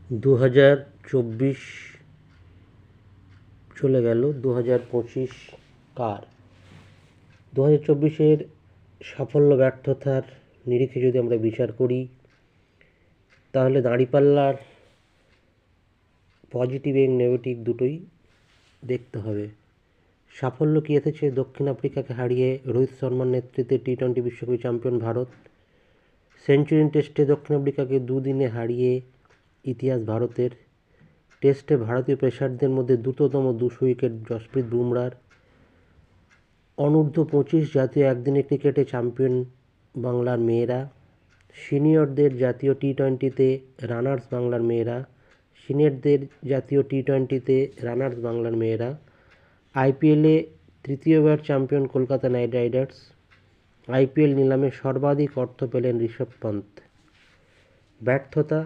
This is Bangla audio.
2024 চলে গেল, 2025 কার? 2024-এর সাফল্য ব্যর্থতার নিরিখে যদি আমরা বিচার করি, তাহলে দাঁড়িপাল্লার পজিটিভ এবং নেগেটিভ দুটোই দেখতে হবে। সাফল্য কী এসেছে? দক্ষিণ আফ্রিকাকে হারিয়ে রোহিত শর্মার নেতৃত্বে টি-20 বিশ্বকাপের চ্যাম্পিয়ন ভারত। সেঞ্চুরিয়ান টেস্টে দক্ষিণ আফ্রিকাকে দুদিনে হারিয়ে ইতিহাস ভারতের। টেস্টে ভারতীয় পেসারদের মধ্যে দ্রুততম 200 উইকেট জসপ্রীত বুমরার। অনূর্ধ্ব-25 জাতীয় একদিনের ক্রিকেটে চ্যাম্পিয়ন বাংলার মেয়েরা। সিনিয়রদের জাতীয় টি-20-তে রানার্স বাংলার মেয়েরা। সিনিয়রদের জাতীয় টি-20-তে রানার্স বাংলার মেয়েরা। আইপিএলে তৃতীয়বার champion Kolkata night Riders. IPL নিলামে সর্বাধিক অর্থ পেলেন ঋষভ পন্থ। ব্যর্থতা,